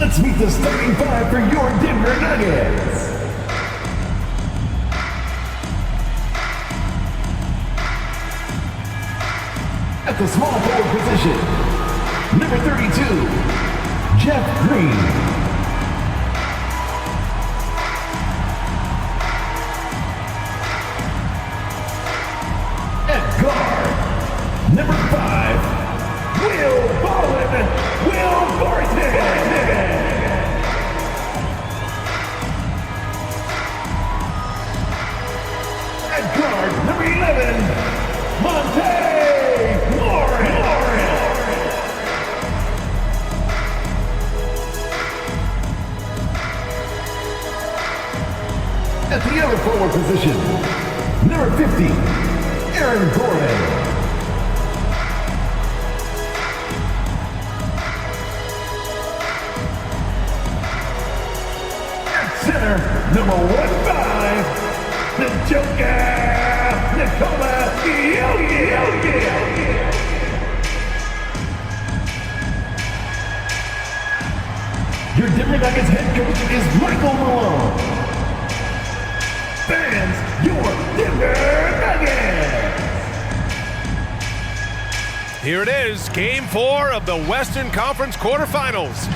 Let's meet the starting five for your Denver Nuggets. At the small forward position, number 32, Jeff Green. At guard, number 5, Will Barton. Will Barton. At guard, number 11, Monte Morris. At the other forward position, number 50, Aaron Gordon. At center, number 15, the Joker, Nikola Jokic. Your Denver Nuggets head coach is Michael Malone. Fans, your Denver Nuggets! Here it is, Game 4 of the Western Conference quarterfinals.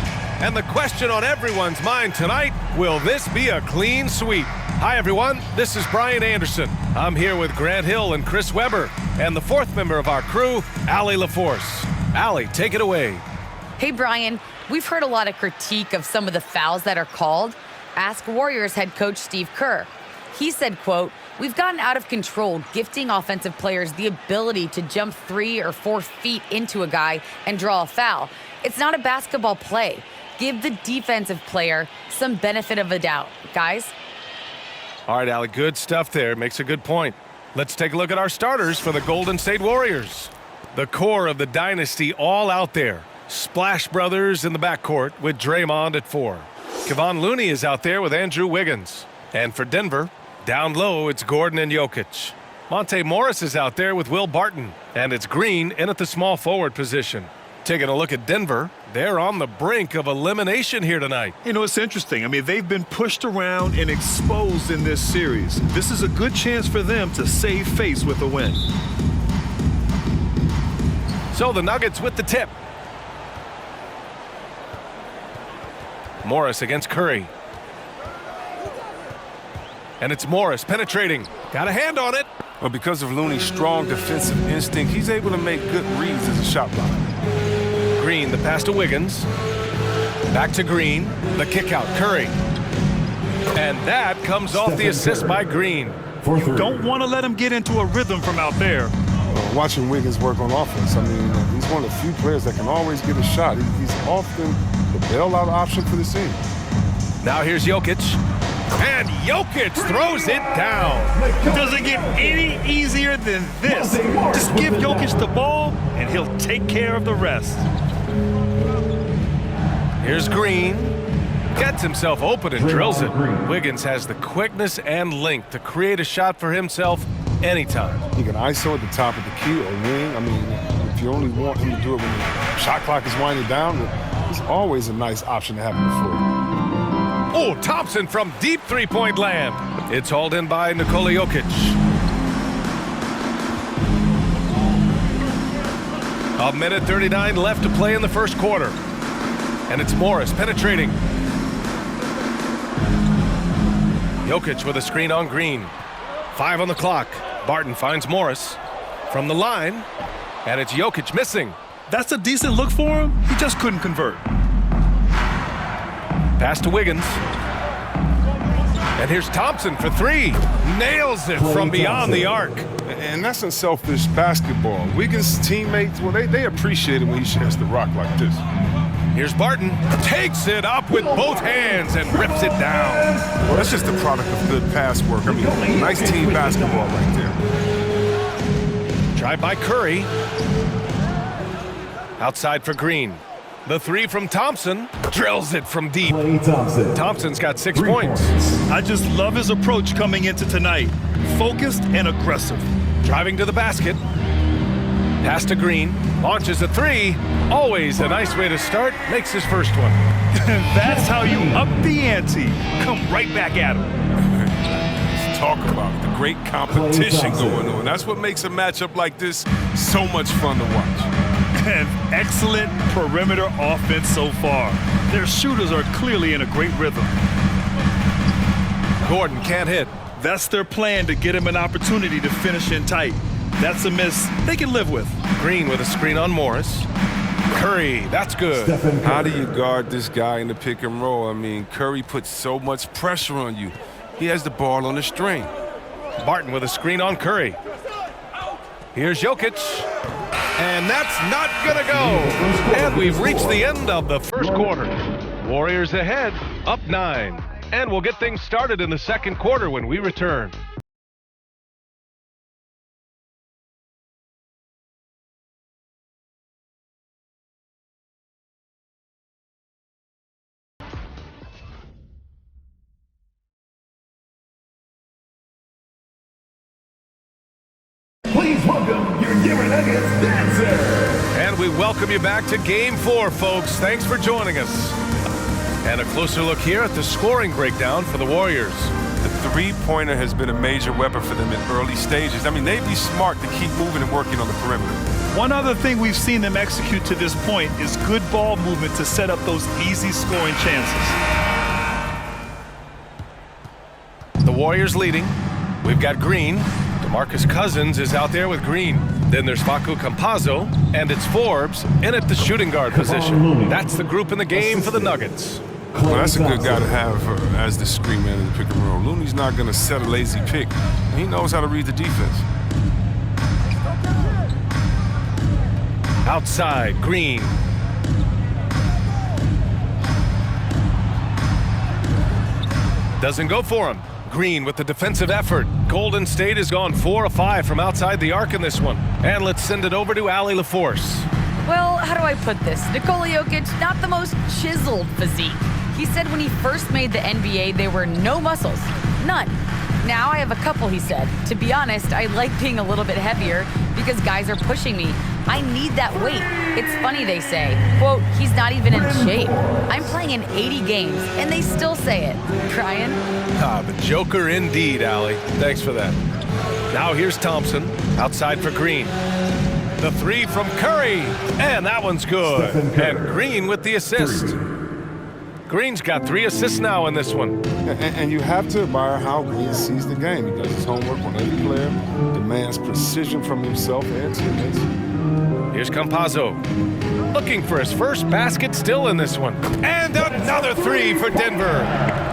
And the question on everyone's mind tonight, will this be a clean sweep? Hi everyone, this is Brian Anderson. I'm here with Grant Hill and Chris Webber, and the fourth member of our crew, Allie LaForce. Allie, take it away. Hey Brian, we've heard a lot of critique of some of the fouls that are called. Ask Warriors head coach Steve Kerr. He said, quote, "We've gotten out of control, gifting offensive players the ability to jump 3 or 4 feet into a guy and draw a foul. It's not a basketball play. Give the defensive player some benefit of the doubt, guys." All right, Allie, good stuff there. Makes a good point. Let's take a look at our starters for the Golden State Warriors. The core of the dynasty all out there. Splash Brothers in the backcourt with Draymond at 4. Kevon Looney is out there with Andrew Wiggins. And for Denver, down low, it's Gordon and Jokic. Monte Morris is out there with Will Barton. And it's Green in at the small forward position. Taking a look at Denver, they're on the brink of elimination here tonight. You know, it's interesting. I mean, they've been pushed around and exposed in this series. This is a good chance for them to save face with a win. So the Nuggets with the tip. Morris against Curry. And it's Morris penetrating. Got a hand on it. Well, because of Looney's strong defensive instinct, he's able to make good reads as a shot blocker. Green, the pass to Wiggins. Back to Green. The kick out, Curry. And that comes off the assist by Green. You don't want to let him get into a rhythm from out there. Watching Wiggins work on offense, I mean, he's one of the few players that can always get a shot. He's often the bailout option for the team. Now here's Jokic. And Jokic throws it down. Does it get any easier than this? Just give Jokic the ball, and he'll take care of the rest. Here's Green. Gets himself open and drills it. Wiggins has the quickness and length to create a shot for himself anytime. He can ISO at the top of the key or wing. I mean, if you only want him to do it when the shot clock is winding down, it's always a nice option to have on the floor. Oh, Thompson from deep three-point land. It's hauled in by Nikola Jokic. A minute 39 left to play in the first quarter. And it's Morris penetrating. Jokic with a screen on Green. 5 on the clock. Barton finds Morris from the line. And it's Jokic missing. That's a decent look for him. He just couldn't convert. Pass to Wiggins. And here's Thompson for 3. Nails it from beyond the arc. And that's unselfish basketball. Wiggins' teammates, well, they appreciate it when he shares the rock like this. Here's Barton. Takes it up with both hands and rips it down. Well, that's just the product of good pass work. I mean, nice team basketball right there. Drive by Curry. Outside for Green. The 3 from Thompson. Drills it from deep. Thompson's got 6 points. I just love his approach coming into tonight. Focused and aggressive. Driving to the basket. Pass to Green. Launches a three. Always a nice way to start. Makes his first one. That's how you up the ante. Come right back at him. Let's talk about it. The great competition going on. That's what makes a matchup like this so much fun to watch. An excellent perimeter offense so far. Their shooters are clearly in a great rhythm. Gordon can't hit. That's their plan to get him an opportunity to finish in tight. That's a miss they can live with. Green with a screen on Morris. Curry, that's good. How do you guard this guy in the pick and roll? I mean, Curry puts so much pressure on you. He has the ball on the string. Barton with a screen on Curry. Here's Jokic. And that's not gonna go. And we've reached the end of the first quarter. Warriors ahead, up 9. And we'll get things started in the second quarter when we return. Please welcome your Denver Nuggets dancer. And we welcome you back to Game 4, folks. Thanks for joining us. And a closer look here at the scoring breakdown for the Warriors. The three-pointer has been a major weapon for them in early stages. I mean, they'd be smart to keep moving and working on the perimeter. One other thing we've seen them execute to this point is good ball movement to set up those easy scoring chances. The Warriors leading. We've got Green. DeMarcus Cousins is out there with Green. Then there's Facu Campazzo, and it's Forbes in at the shooting guard position. That's the group in the game for the Nuggets. Well, that's a good guy to have as the screen man in the pick and roll. Looney's not going to set a lazy pick. He knows how to read the defense. Outside, Green. Doesn't go for him. Green with the defensive effort. Golden State has gone 4 of 5 from outside the arc in this one. And let's send it over to Allie LaForce. Well, how do I put this? Nikola Jokic, not the most chiseled physique. He said when he first made the NBA, there were no muscles. None. Now I have a couple, he said. To be honest, I like being a little bit heavier because guys are pushing me. I need that weight. It's funny they say, quote, he's not even in shape. I'm playing in 80 games, and they still say it. Brian? Ah, the Joker indeed, Allie. Thanks for that. Now here's Thompson, outside for Green. The three from Curry, and that one's good. And Green with the assist. Green's got 3 assists now in this one. And you have to admire how Green sees the game. He does his homework on every player, demands precision from himself and teammates. Here's Campazzo, looking for his first basket still in this one. And another 3 for Denver.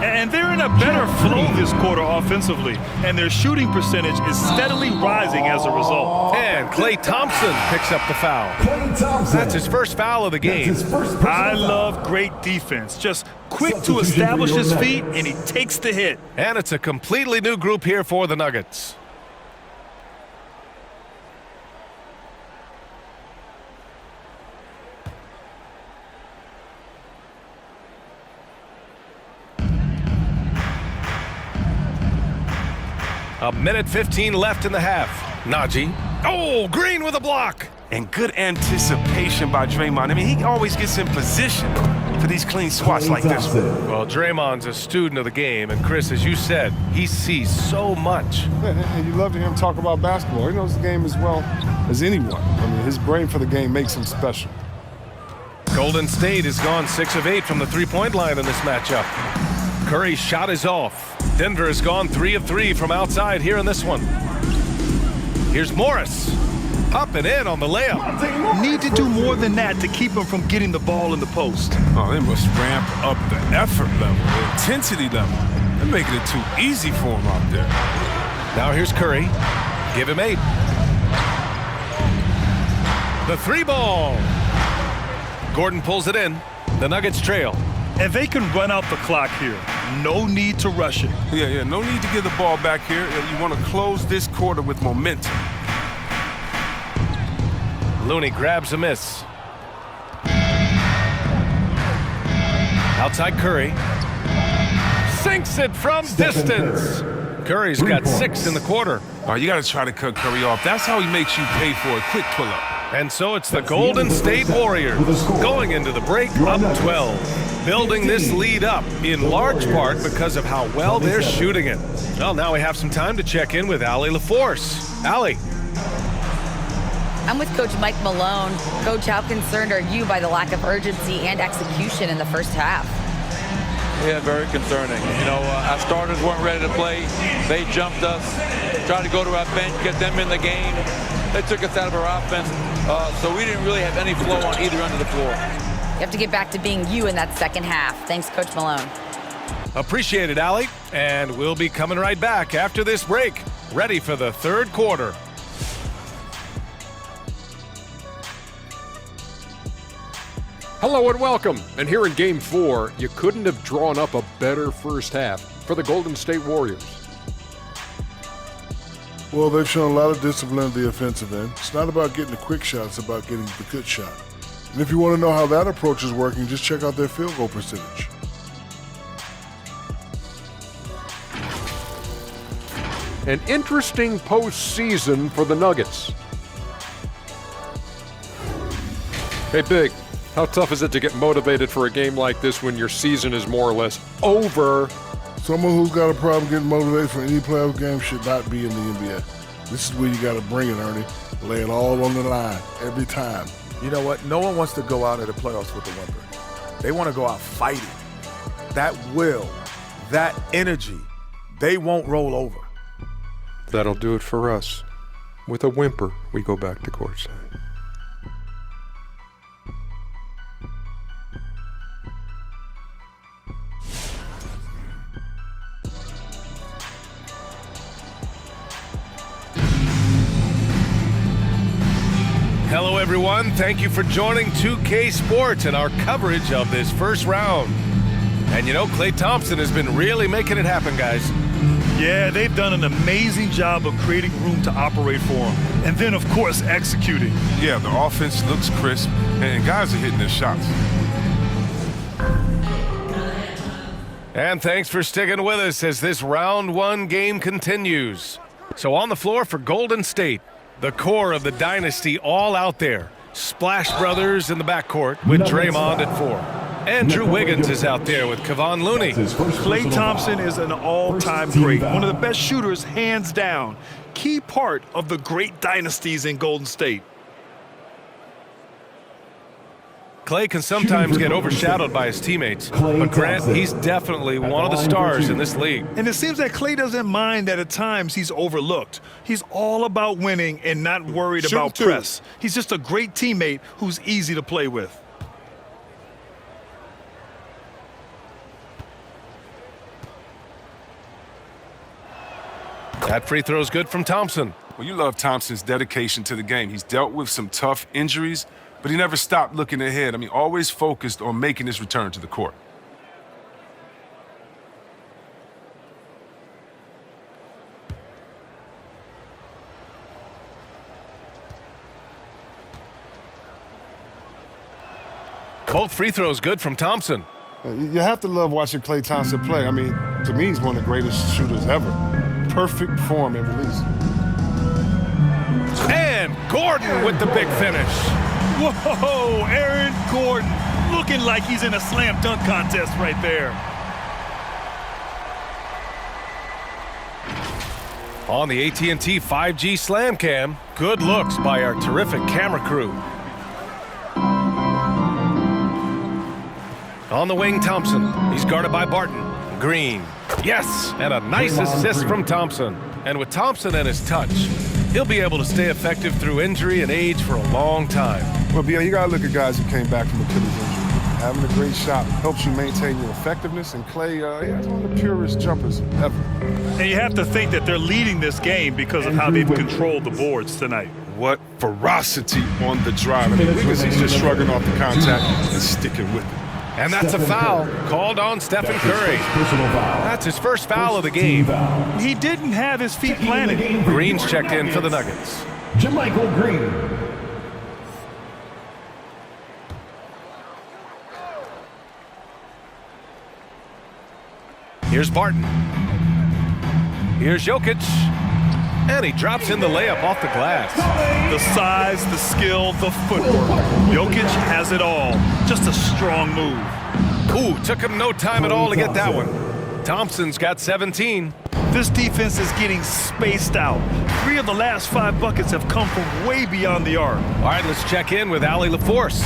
And they're in a better flow this quarter offensively, and their shooting percentage is steadily rising as a result. And Klay Thompson picks up the foul. Klay Thompson. That's his first foul of the game. That's his first personal I foul. love great defense. Just quick to establish his feet, and he takes the hit. And it's a completely new group here for the Nuggets. A minute 15 left in the half. Najee. Oh, Green with a block. And good anticipation by Draymond. I mean, he always gets in position for these clean swats like this one. Well, Draymond's a student of the game. And Chris, as you said, he sees so much. And you love to hear him talk about basketball. He knows the game as well as anyone. I mean, his brain for the game makes him special. Golden State has gone 6 of 8 from the three-point line in this matchup. Curry's shot is off. Denver has gone 3 of 3 from outside here in this one. Here's Morris. Up and in on the layup. Need to do more than that to keep him from getting the ball in the post. Oh, they must ramp up the effort level, the intensity level. They're making it too easy for him out there. Now here's Curry. Give him 8. The 3-ball. Gordon pulls it in. The Nuggets trail. And they can run out the clock here. No need to rush it. Yeah, no need to give the ball back here. You want to close this quarter with momentum. Looney grabs a miss. Outside Curry. Sinks it from distance. Curry's got 6 in the quarter. Oh, you got to try to cut Curry off. That's how he makes you pay for a quick pull-up. And so it's the Golden State Warriors going into the break up 12, building this lead up in large part because of how well they're shooting it. Well, now we have some time to check in with Allie LaForce. Allie. I'm with Coach Mike Malone. Coach, how concerned are you by the lack of urgency and execution in the first half? Yeah, very concerning. You know, our starters weren't ready to play. They jumped us, tried to go to our bench, get them in the game. They took us out of our offense, so we didn't really have any flow on either end of the floor. You have to get back to being you in that second half. Thanks, Coach Malone. Appreciate it, Allie. And we'll be coming right back after this break, ready for the third quarter. Hello and welcome. And here in Game 4, you couldn't have drawn up a better first half for the Golden State Warriors. Well, they've shown a lot of discipline at the offensive end. It's not about getting a quick shot, it's about getting the good shot. And if you want to know how that approach is working, just check out their field goal percentage. An interesting postseason for the Nuggets. Hey, Big, how tough is it to get motivated for a game like this when your season is more or less over? Someone who's got a problem getting motivated for any playoff game should not be in the NBA. This is where you got to bring it, Ernie. Lay it all on the line every time. You know what? No one wants to go out of the playoffs with a whimper. They want to go out fighting. That will, that energy, they won't roll over. That'll do it for us. With a whimper, we go back to courtside. Hello, everyone. Thank you for joining 2K Sports and our coverage of this first round. And you know, Klay Thompson has been really making it happen, guys. Yeah, they've done an amazing job of creating room to operate for him. And then, of course, executing. Yeah, the offense looks crisp, and guys are hitting their shots. And thanks for sticking with us as this round one game continues. So on the floor for Golden State, the core of the dynasty all out there. Splash Brothers in the backcourt with Draymond at 4. Andrew Wiggins is out there with Kevon Looney. Klay Thompson is an all-time great, one of the best shooters, hands down. Key part of the great dynasties in Golden State. Klay can sometimes get overshadowed by his teammates, but Grant, he's definitely one of the stars in this league. And it seems that Klay doesn't mind that at times he's overlooked. He's all about winning and not worried about press. He's just a great teammate who's easy to play with. That free throw is good from Thompson. Well, you love Thompson's dedication to the game. He's dealt with some tough injuries, but he never stopped looking ahead. I mean, always focused on making his return to the court. Both free throws good from Thompson. You have to love watching Klay Thompson play. I mean, to me, he's one of the greatest shooters ever. Perfect form and release. And Gordon with the big finish. Whoa, Aaron Gordon looking like he's in a slam dunk contest right there. On the AT&T 5G Slam Cam, good looks by our terrific camera crew. On the wing, Thompson. He's guarded by Barton. Green. Yes, and a nice assist from Thompson. And with Thompson and his touch, he'll be able to stay effective through injury and age for a long time. Well, yeah, you got to look at guys who came back from Achilles injury. Having a great shot helps you maintain your effectiveness, and Klay is one of the purest jumpers ever. And you have to think that they're leading this game because of how they've controlled the boards tonight. What ferocity on the drive. I mean, Wiggins, he's just shrugging off the contact and sticking with it. And that's a foul called on Stephen Curry. That's his first foul of the game. He didn't have his feet planted. Green's checked in for the Nuggets. JaMychal Green. Here's Barton. Here's Jokic. And he drops in the layup off the glass. The size, the skill, the footwork. Jokic has it all. Just a strong move. Ooh, took him no time at all to get that one. Thompson's got 17. This defense is getting spaced out. 3 of the last 5 buckets have come from way beyond the arc. All right, let's check in with Allie LaForce.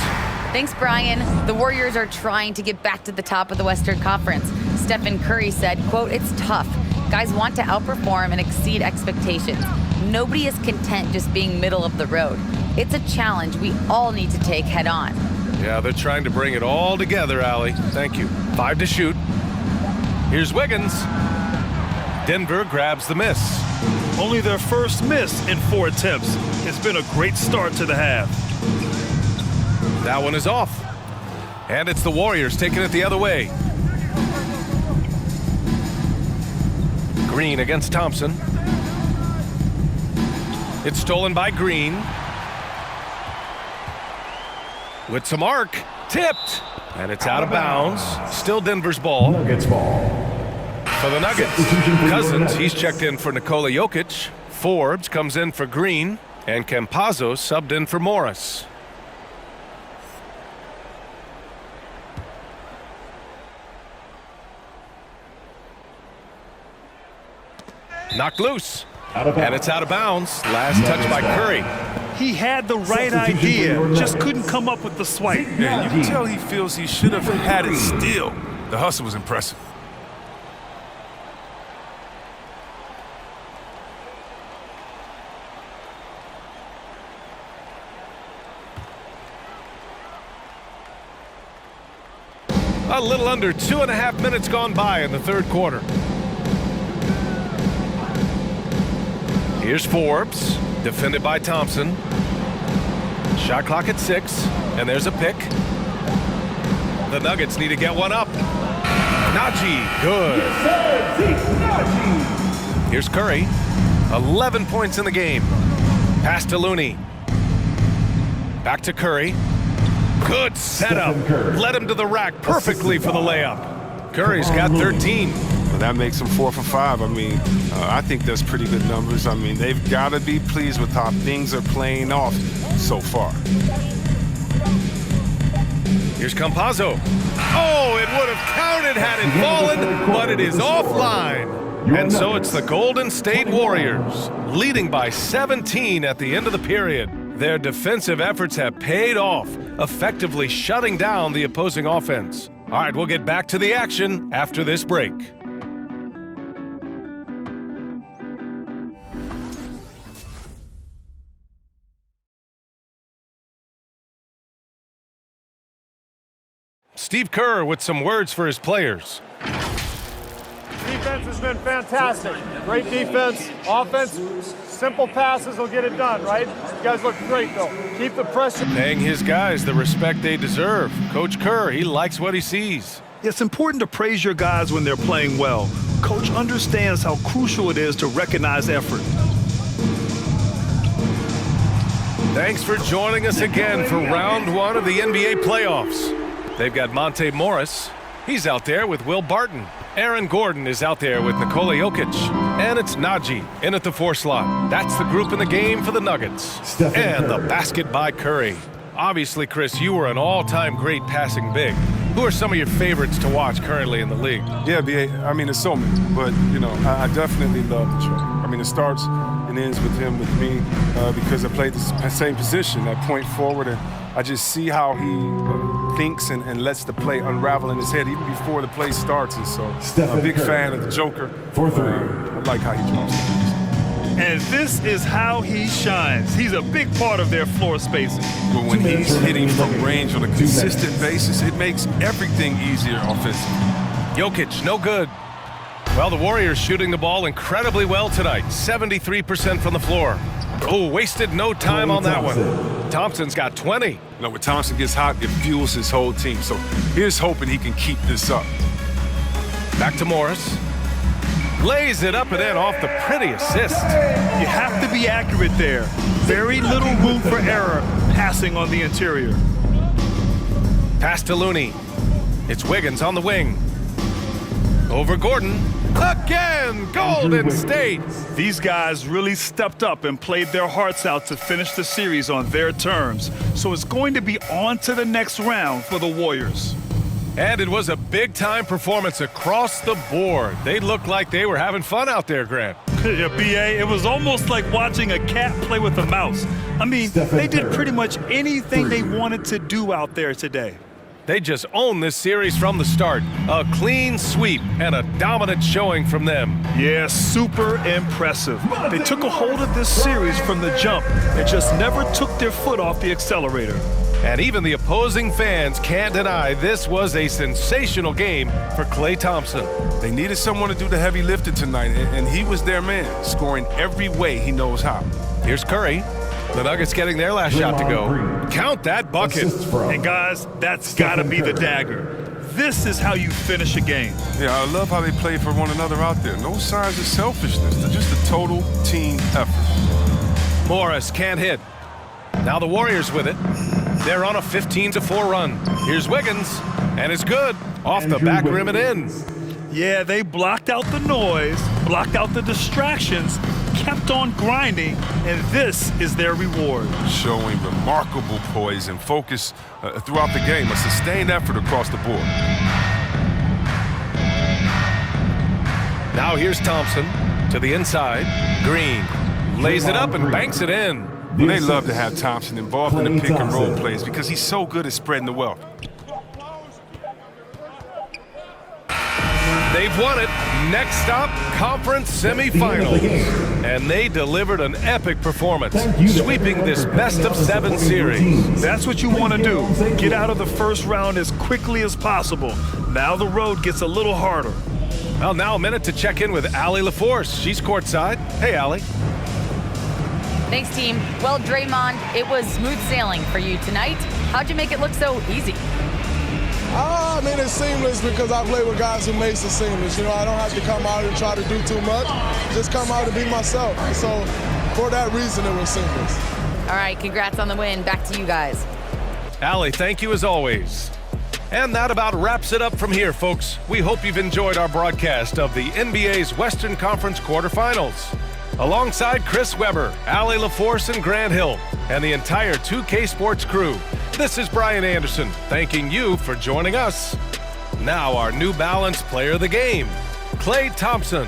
Thanks, Brian. The Warriors are trying to get back to the top of the Western Conference. Stephen Curry said, quote, "It's tough. Guys want to outperform and exceed expectations. Nobody is content just being middle of the road. It's a challenge we all need to take head on." Yeah, they're trying to bring it all together, Allie. Thank you. 5 to shoot. Here's Wiggins. Denver grabs the miss. Only their first miss in 4 attempts. It's been a great start to the half. That one is off. And it's the Warriors taking it the other way. Green against Thompson. It's stolen by Green. With some arc. Tipped. And it's out of bounds. Still Denver's ball. Nuggets ball. For the Nuggets, Cousins, he's checked in for Nikola Jokic. Forbes comes in for Green. And Campazzo subbed in for Morris. Knocked loose. And it's out of bounds. Last touch by Curry. He had the right idea, just couldn't come up with the swipe. Yeah, you can tell he feels he should have had it still. The hustle was impressive. A little under 2.5 minutes gone by in the third quarter. Here's Forbes, defended by Thompson. Shot clock at 6, and there's a pick. The Nuggets need to get one up. Najee, good. Here's Curry, 11 points in the game. Pass to Looney. Back to Curry. Good setup. Led him to the rack perfectly for the layup. Curry's got 13. Well, that makes him 4 for 5. I mean, I think that's pretty good numbers. I mean, they've got to be pleased with how things are playing off so far. Here's Campazzo. Oh, it would have counted had it fallen, but it is offline. And so it's the Golden State Warriors, leading by 17 at the end of the period. Their defensive efforts have paid off, effectively shutting down the opposing offense. All right, we'll get back to the action after this break. Steve Kerr with some words for his players. Defense has been fantastic. Great defense. Offense, simple passes will get it done, right? You guys look great, though. Keep the pressure. Paying his guys the respect they deserve. Coach Kerr, he likes what he sees. It's important to praise your guys when they're playing well. Coach understands how crucial it is to recognize effort. Thanks for joining us again for round 1 of the NBA playoffs. They've got Monte Morris. He's out there with Will Barton. Aaron Gordon is out there with Nikola Jokic. And it's Najee in at the 4 slot. That's the group in the game for the Nuggets. And the basket by Curry. Obviously, Chris, you were an all-time great passing big. Who are some of your favorites to watch currently in the league? Yeah, B.A., I mean, there's so many. But, you know, I definitely love the show. I mean, it starts and ends with him, with me, because I played the same position, that point forward. And I just see how he thinks and lets the play unravel in his head even before the play starts. And so I'm a big fan of the Joker. I like how he drops. And this is how he shines. He's a big part of their floor spacing. But when he's hitting from range on a consistent basis, it makes everything easier offensively. Jokic, no good. Well, the Warriors shooting the ball incredibly well tonight. 73% from the floor. Oh, wasted no time on that one. Thompson's got 20. You know, when Thompson gets hot, it fuels his whole team. So here's hoping he can keep this up. Back to Morris. Lays it up and in off the pretty assist. You have to be accurate there. Very little room for error passing on the interior. Pass to Looney. It's Wiggins on the wing. Over Gordon. Again, Golden State. These guys really stepped up and played their hearts out to finish the series on their terms. So it's going to be on to the next round for the Warriors. And it was a big-time performance across the board. They looked like they were having fun out there, Grant. Yeah, B.A., it was almost like watching a cat play with a mouse. I mean, they did pretty much anything they wanted to do out there today. They just owned this series from the start. A clean sweep and a dominant showing from them. Yeah, super impressive. They took a hold of this series from the jump and just never took their foot off the accelerator. And even the opposing fans can't deny this was a sensational game for Klay Thompson. They needed someone to do the heavy lifting tonight, and he was their man, scoring every way he knows how. Here's Curry. The Nuggets getting their last shot to go. Count that bucket. And guys, that's got to be the dagger. This is how you finish a game. Yeah, I love how they play for one another out there. No signs of selfishness. They're just a total team effort. Morris can't hit. Now the Warriors with it. They're on a 15-4 run. Here's Wiggins, and it's good. Off the back rim and in. Yeah, they blocked out the noise, blocked out the distractions, kept on grinding, and this is their reward. Showing remarkable poise and focus throughout the game, a sustained effort across the board. Now here's Thompson to the inside. Green lays it up and banks it in. Well, they love to have Thompson involved in the pick and roll plays because he's so good at spreading the wealth. They've won it. Next stop, conference semifinals. And they delivered an epic performance, sweeping this best-of-7 series. That's what you want to do. Get out of the first round as quickly as possible. Now the road gets a little harder. Well, now a minute to check in with Allie LaForce. She's courtside. Hey, Allie. Thanks, team. Well, Draymond, it was smooth sailing for you tonight. How'd you make it look so easy? I mean, it's seamless because I play with guys who makes it seamless. You know, I don't have to come out and try to do too much. Just come out and be myself. And so, for that reason, it was seamless. All right, congrats on the win. Back to you guys. Allie, thank you as always. And that about wraps it up from here, folks. We hope you've enjoyed our broadcast of the NBA's Western Conference quarterfinals. Alongside Chris Webber, Allie LaForce, and Grant Hill, and the entire 2K Sports crew, this is Brian Anderson, thanking you for joining us. Now our New Balance player of the game, Klay Thompson.